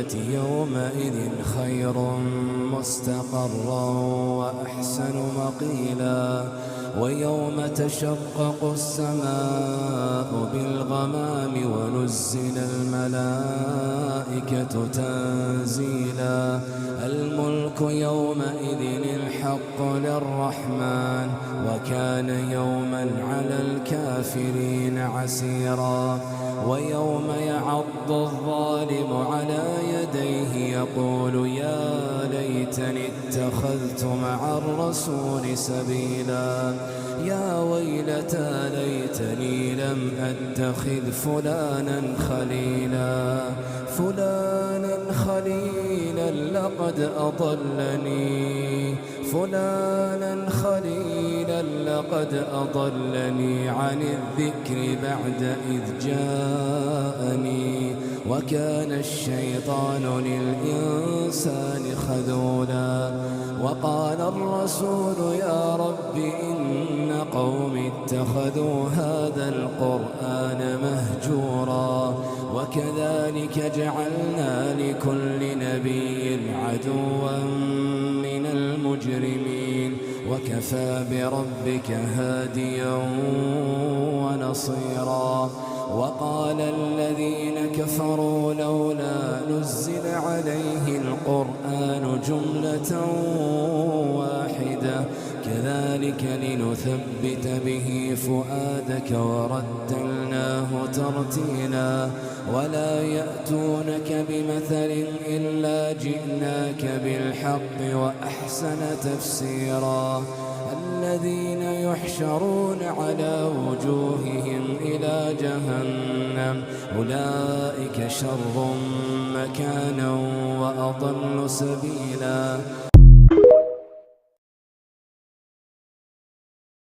الجنة يومئذ خير مستقرا وأحسن مقيلا ويوم تشقق السماء بالغمام ونزل الملائكة تنزيلا الملك يومئذ الحق للرحمن وكان يوما على الكافرين عسيرا ويوم يعض الظالم على يديه يقول يا ليتني اتخذت مع الرسول سبيلا يا ويلتى ليتني لم أتخذ فلانا خليلا لقد أضلني عن الذكر بعد إذ جاءني وكان الشيطان للإنسان خذولا وقال الرسول يا رب إن قومي اتخذوا هذا القرآن مهجورا وكذلك جعلنا لكل نبي عدوا من المجرمين وكفى بربك هاديا ونصيرا وقال الذين كفروا لولا نزل عليه القرآن جملة واحدة كذلك لنثبت به فؤادك ورتلناه ترتيلا ولا يأتونك بمثل إلا جئناك بالحق وأحسن تفسيرا الذين يحشرون على وجوههم إلى جهنم أولئك شر مكانا وأضل سبيلا